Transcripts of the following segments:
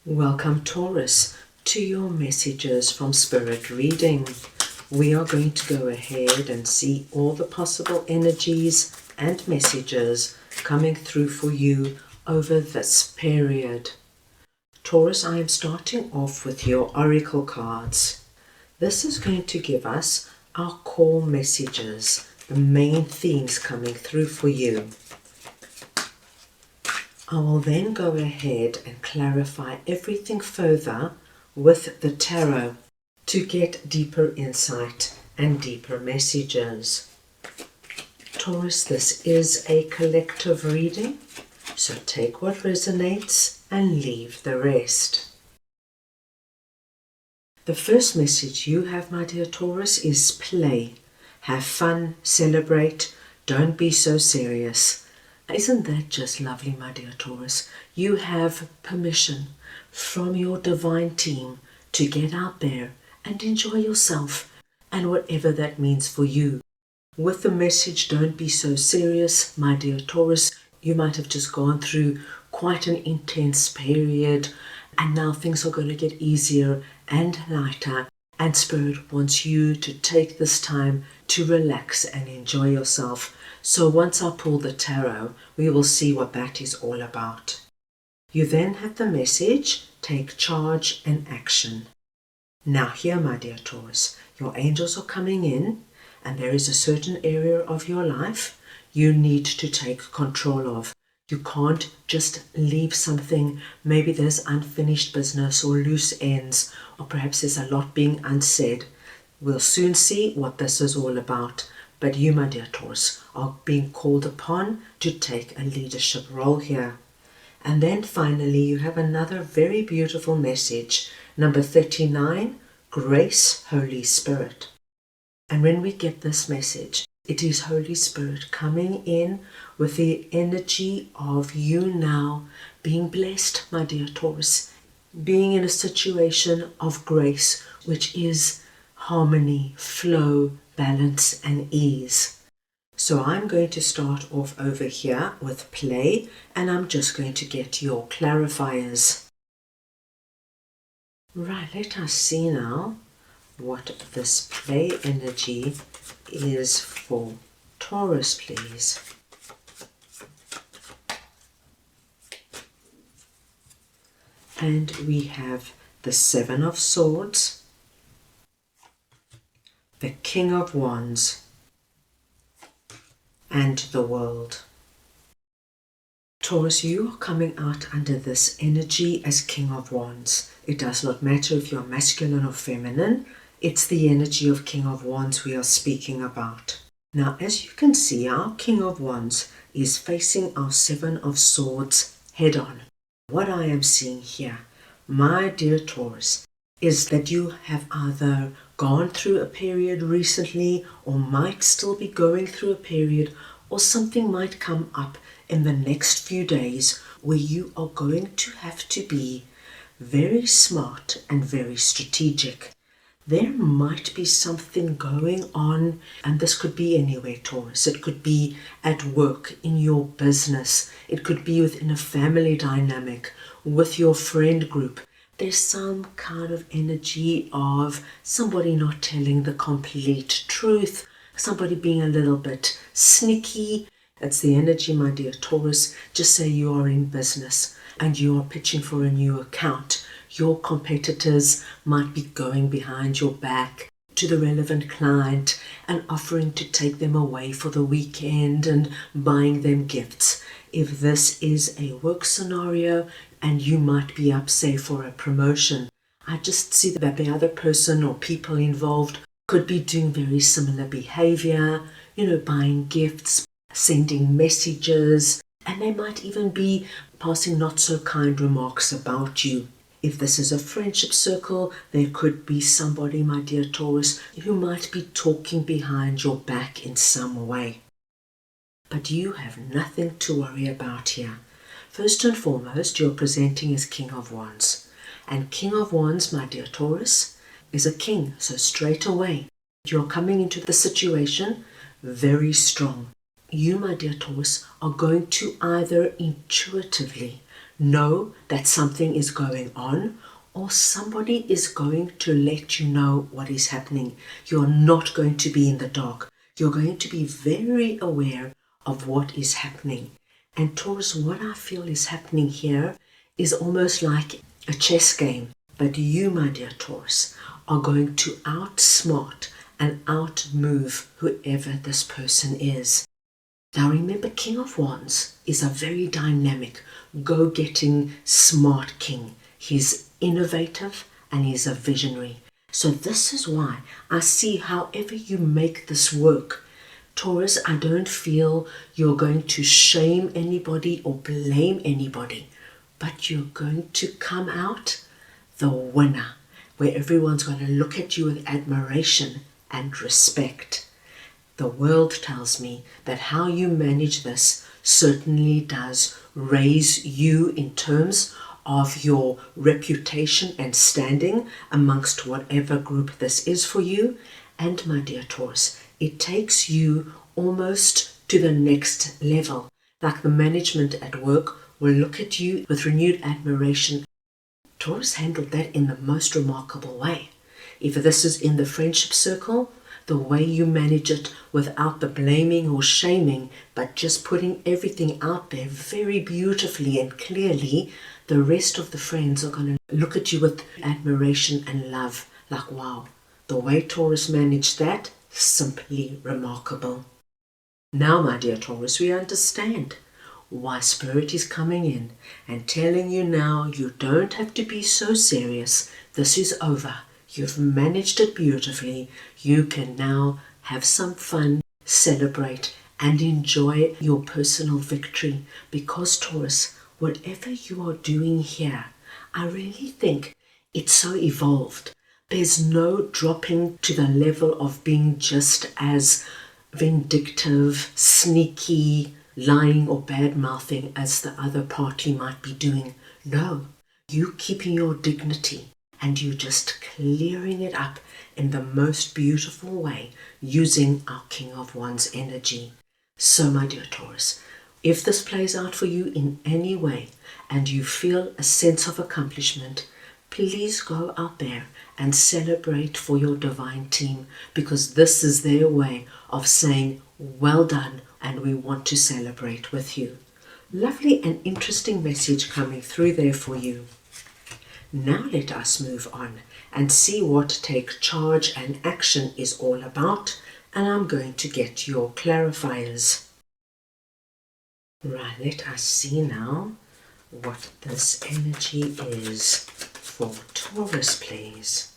Welcome, Taurus, to your messages from Spirit Reading. We are going to go ahead and see all the possible energies and messages coming through for you over this period. Taurus, I am starting off with your oracle cards. This is going to give us our core messages, the main themes coming through for you. I will then go ahead and clarify everything further with the tarot to get deeper insight and deeper messages. Taurus, this is a collective reading, so take what resonates and leave the rest. The first message you have, my dear Taurus, is play. Have fun, celebrate, don't be so serious. Isn't that just lovely, my dear Taurus? You have permission from your divine team to get out there and enjoy yourself and whatever that means for you. With the message, don't be so serious, my dear Taurus, you might have just gone through quite an intense period and now things are going to get easier and lighter, and Spirit wants you to take this time to relax and enjoy yourself. So once I pull the tarot, we will see what that is all about. You then have the message, take charge and action. Now here, my dear Taurus, your angels are coming in and there is a certain area of your life you need to take control of. You can't just leave something. Maybe there's unfinished business or loose ends, or perhaps there's a lot being unsaid. We'll soon see what this is all about. But you, my dear Taurus, are being called upon to take a leadership role here. And then finally, you have another very beautiful message, number 39, Grace, Holy Spirit. And when we get this message, it is Holy Spirit coming in with the energy of you now being blessed, my dear Taurus, being in a situation of grace, which is harmony, flow, balance and ease. So I'm going to start off over here with play, and I'm just going to get your clarifiers. Right, let us see now what this play energy is for Taurus, please. And we have the Seven of Swords, the King of Wands, and the World. Taurus, you are coming out under this energy as King of Wands. It does not matter if you're masculine or feminine. It's the energy of King of Wands we are speaking about. Now, as you can see, our King of Wands is facing our Seven of Swords head on. What I am seeing here, my dear Taurus, is that you have either gone through a period recently or might still be going through a period, or something might come up in the next few days where you are going to have to be very smart and very strategic. There might be something going on, and this could be anywhere, Taurus. It could be at work, in your business. It could be within a family dynamic, with your friend group. There's some kind of energy of somebody not telling the complete truth, somebody being a little bit sneaky. That's the energy, my dear Taurus. Just say you are in business and you are pitching for a new account. Your competitors might be going behind your back to the relevant client and offering to take them away for the weekend and buying them gifts. If this is a work scenario and you might be up, say, for a promotion, I just see that the other person or people involved could be doing very similar behavior, buying gifts, sending messages, and they might even be passing not so kind remarks about you. If this is a friendship circle, there could be somebody, my dear Taurus, who might be talking behind your back in some way. But you have nothing to worry about here. First and foremost, you're presenting as King of Wands. And King of Wands, my dear Taurus, is a king. So straight away, you're coming into the situation very strong. You, my dear Taurus, are going to either intuitively Know that something is going on, or somebody is going to let you know what is happening. You're not going to be in the dark. You're going to be very aware of what is happening. And Taurus, what I feel is happening here is almost like a chess game. But you, my dear Taurus, are going to outsmart and outmove whoever this person is. Now remember, King of Wands is a very dynamic, go-getting, smart king. He's innovative and he's a visionary. So this is why I see however you make this work, Taurus, I don't feel you're going to shame anybody or blame anybody, but you're going to come out the winner, where everyone's going to look at you with admiration and respect. The world tells me that how you manage this certainly does raise you in terms of your reputation and standing amongst whatever group this is for you. And my dear Taurus, it takes you almost to the next level. Like the management at work will look at you with renewed admiration. Taurus handled that in the most remarkable way. If this is in the friendship circle, the way you manage it without the blaming or shaming, but just putting everything out there very beautifully and clearly, the rest of the friends are going to look at you with admiration and love. Like, wow, the way Taurus managed that, simply remarkable. Now, my dear Taurus, we understand why Spirit is coming in and telling you now you don't have to be so serious. This is over. You've managed it beautifully. You can now have some fun, celebrate, and enjoy your personal victory. Because, Taurus, whatever you are doing here, I really think it's so evolved. There's no dropping to the level of being just as vindictive, sneaky, lying or bad-mouthing as the other party might be doing. No, you keeping your dignity and you just clearing it up in the most beautiful way using our King of Wands energy. So, my dear Taurus, if this plays out for you in any way and you feel a sense of accomplishment, please go out there and celebrate for your divine team, because this is their way of saying, well done, and we want to celebrate with you. Lovely and interesting message coming through there for you. Now let us move on and see what take charge and action is all about, and I'm going to get your clarifiers. Right, let us see now what this energy is for Taurus, please.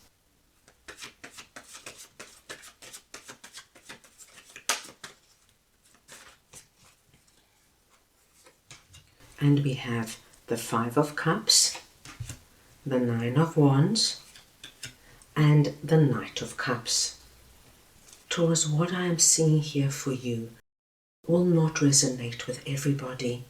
And we have the Five of Cups, the Nine of Wands, and the Knight of Cups. Taurus, what I am seeing here for you will not resonate with everybody.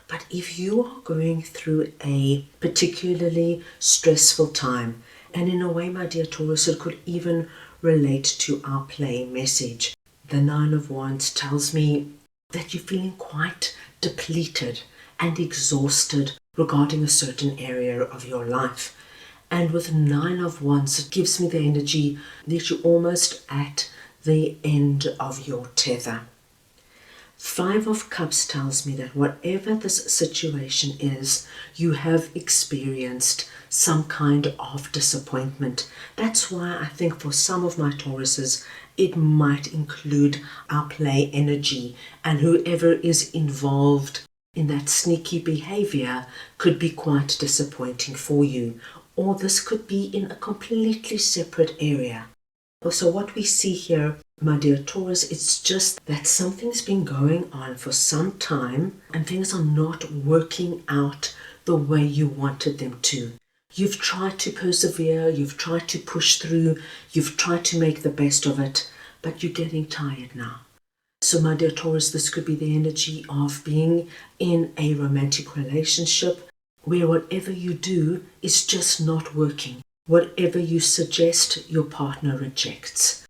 But if you are going through a particularly stressful time, and in a way, my dear Taurus, it could even relate to our play message. The Nine of Wands tells me that you're feeling quite depleted and exhausted regarding a certain area of your life. And with Nine of Wands, it gives me the energy that you're almost at the end of your tether. Five of Cups tells me that whatever this situation is, you have experienced some kind of disappointment. That's why I think for some of my Tauruses, it might include our play energy, and whoever is involved in that sneaky behavior could be quite disappointing for you. Or this could be in a completely separate area. So what we see here, my dear Taurus, it's just that something's been going on for some time and things are not working out the way you wanted them to. You've tried to persevere, you've tried to push through, you've tried to make the best of it, but you're getting tired now. So my dear Taurus, this could be the energy of being in a romantic relationship where whatever you do is just not working. Whatever you suggest, your partner rejects.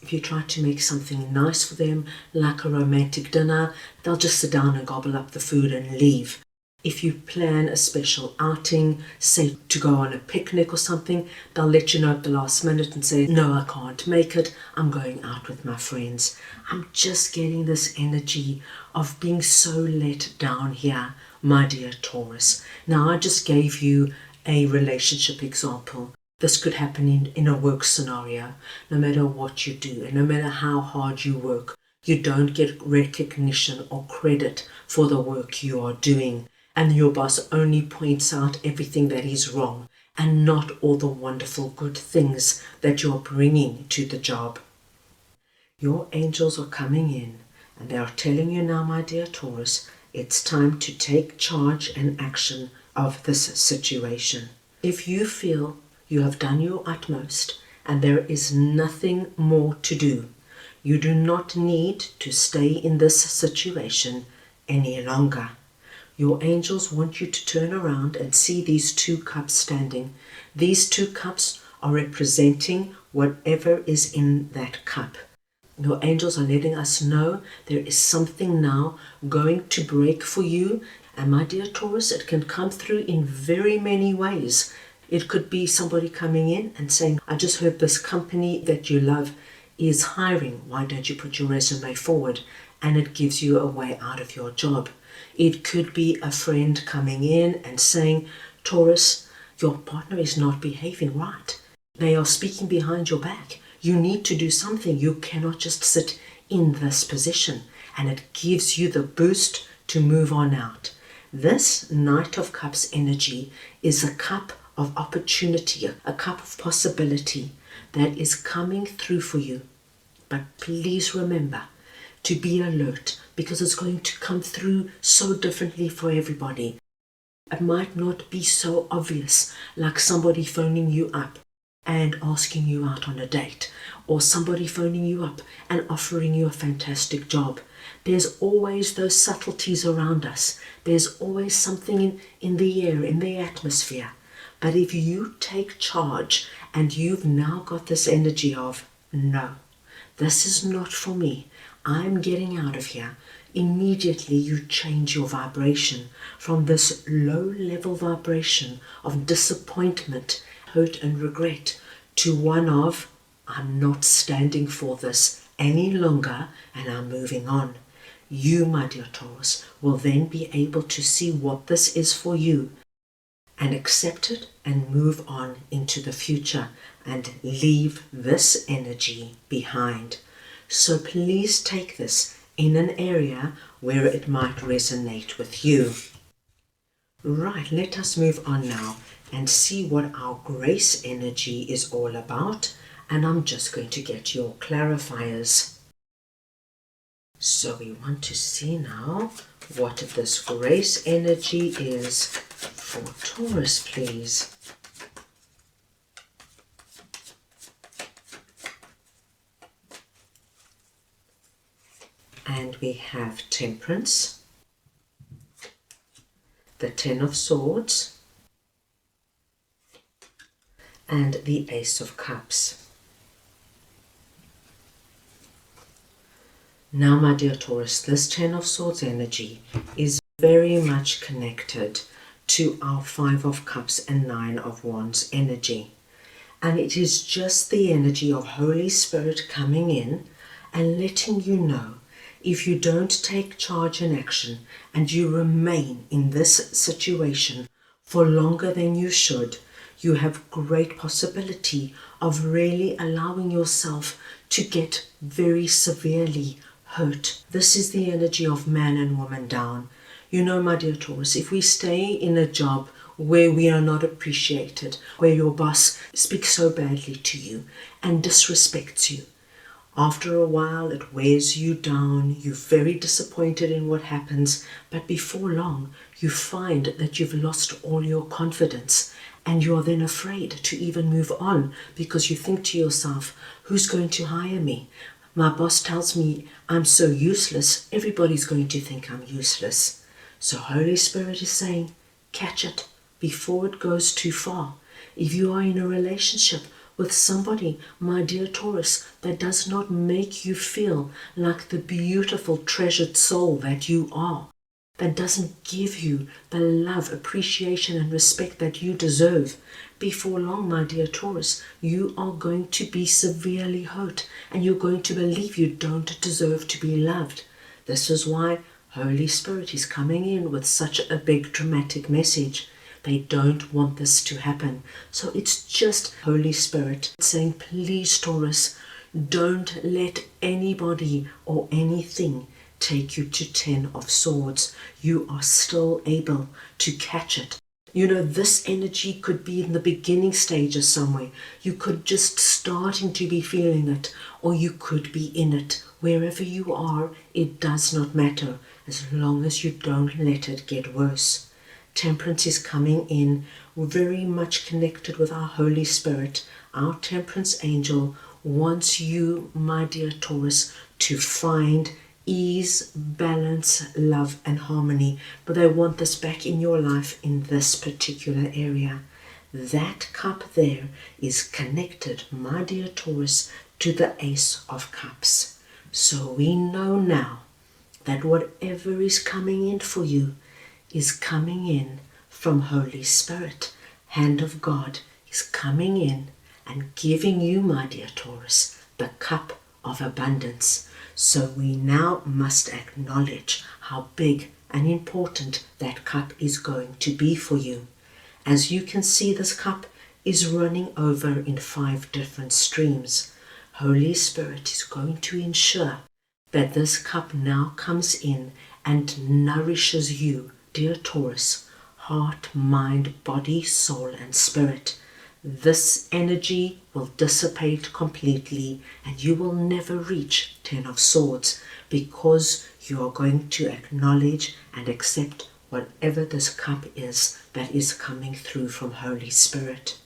If you try to make something nice for them, like a romantic dinner, they'll just sit down and gobble up the food and leave. If you plan a special outing, say to go on a picnic or something, they'll let you know at the last minute and say, no, I can't make it. I'm going out with my friends. I'm just getting this energy of being so let down here, my dear Taurus. Now, I just gave you a relationship example. This could happen in a work scenario. No matter what you do and no matter how hard you work, you don't get recognition or credit for the work you are doing. And your boss only points out everything that is wrong and not all the wonderful good things that you're bringing to the job. Your angels are coming in and they are telling you now, my dear Taurus, it's time to take charge and action of this situation. If you feel you have done your utmost and there is nothing more to do, you do not need to stay in this situation any longer. Your angels want you to turn around and see these 2 cups standing. These 2 cups are representing whatever is in that cup. Your angels are letting us know there is something now going to break for you. And my dear Taurus, it can come through in very many ways. It could be somebody coming in and saying, I just heard this company that you love is hiring. Why don't you put your resume forward? And it gives you a way out of your job. It could be a friend coming in and saying, Taurus, your partner is not behaving right. They are speaking behind your back. You need to do something. You cannot just sit in this position. And it gives you the boost to move on out. This Knight of Cups energy is a cup of opportunity, a cup of possibility that is coming through for you. But please remember to be alert, because it's going to come through so differently for everybody. It might not be so obvious, like somebody phoning you up and asking you out on a date, or somebody phoning you up and offering you a fantastic job. There's always those subtleties around us. There's always something in the air, in the atmosphere. But if you take charge and you've now got this energy of, no, this is not for me, I'm getting out of here, immediately you change your vibration from this low-level vibration of disappointment, hurt and regret to one of, I'm not standing for this any longer and I'm moving on. You, my dear Taurus, will then be able to see what this is for you and accept it and move on into the future and leave this energy behind. So please take this in an area where it might resonate with you. Right, let us move on now and see what our grace energy is all about. And I'm just going to get your clarifiers. So we want to see now what this grace energy is for Taurus, please. And we have Temperance, the Ten of Swords, and the Ace of Cups. Now, my dear Taurus, this Ten of Swords energy is very much connected to our Five of Cups and Nine of Wands energy. And it is just the energy of Holy Spirit coming in and letting you know, if you don't take charge and action and you remain in this situation for longer than you should, you have great possibility of really allowing yourself to get very severely hurt. This is the energy of man and woman down. You know, my dear Taurus, if we stay in a job where we are not appreciated, where your boss speaks so badly to you and disrespects you, after a while it wears you down, you're very disappointed in what happens, but before long you find that you've lost all your confidence and you are then afraid to even move on because you think to yourself, who's going to hire me? My boss tells me I'm so useless, everybody's going to think I'm useless. So Holy Spirit is saying, catch it before it goes too far. If you are in a relationship with somebody, my dear Taurus, that does not make you feel like the beautiful treasured soul that you are, that doesn't give you the love, appreciation, and respect that you deserve, before long, my dear Taurus, you are going to be severely hurt and you're going to believe you don't deserve to be loved. This is why Holy Spirit is coming in with such a big dramatic message. They don't want this to happen. So it's just Holy Spirit saying, please, Taurus, don't let anybody or anything take you to 10 of Swords. You are still able to catch it. You know, this energy could be in the beginning stages somewhere. You could just starting to be feeling it, or you could be in it. Wherever you are, it does not matter, as long as you don't let it get worse. Temperance is coming in, very much connected with our Holy Spirit. Our Temperance angel wants you, my dear Taurus, to find ease, balance, love, and harmony. But they want this back in your life in this particular area. That cup there is connected, my dear Taurus, to the Ace of Cups. So we know now that whatever is coming in for you is coming in from Holy Spirit. Hand of God is coming in and giving you, my dear Taurus, the cup of abundance. So we now must acknowledge how big and important that cup is going to be for you. As you can see, this cup is running over in 5 different streams. Holy Spirit is going to ensure that this cup now comes in and nourishes you, dear Taurus, heart, mind, body, soul, and spirit. This energy will dissipate completely and you will never reach 10 of Swords, because you are going to acknowledge and accept whatever this cup is that is coming through from Holy Spirit.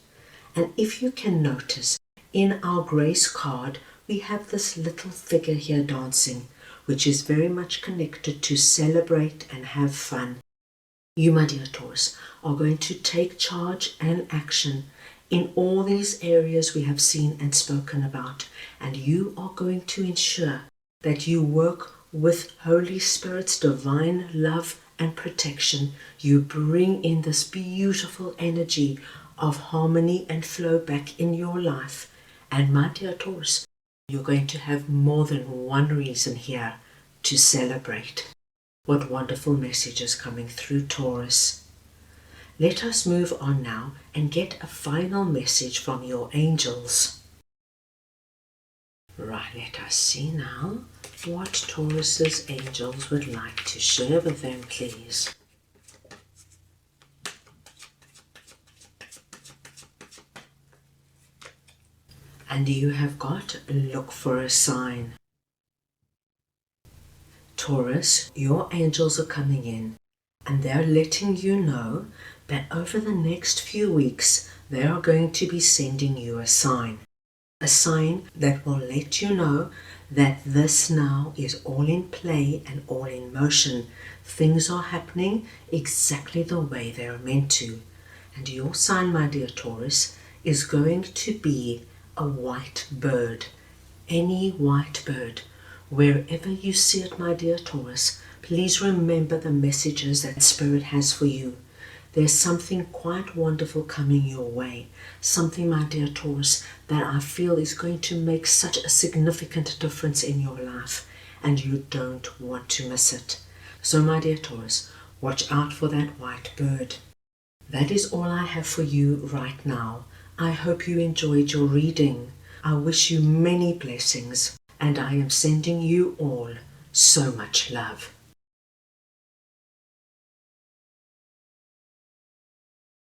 And if you can notice, in our grace card, we have this little figure here dancing, which is very much connected to celebrate and have fun. You, my dear Taurus, are going to take charge and action in all these areas we have seen and spoken about, and you are going to ensure that you work with Holy Spirit's divine love and protection. You bring in this beautiful energy of harmony and flow back in your life. And my dear Taurus, you're going to have more than one reason here to celebrate. What wonderful messages coming through, Taurus. Let us move on now and get a final message from your angels. Right, let us see now what Taurus's angels would like to share with them, please. And you have got look for a sign. Taurus, your angels are coming in and they're letting you know that over the next few weeks they are going to be sending you a sign that will let you know that this now is all in play and all in motion. Things are happening exactly the way they're meant to. And your sign, my dear Taurus, is going to be a white bird. Any white bird. Wherever you see it, my dear Taurus, please remember the messages that Spirit has for you. There's something quite wonderful coming your way. Something, my dear Taurus, that I feel is going to make such a significant difference in your life, and you don't want to miss it. So, my dear Taurus, watch out for that white bird. That is all I have for you right now. I hope you enjoyed your reading. I wish you many blessings, and I am sending you all so much love.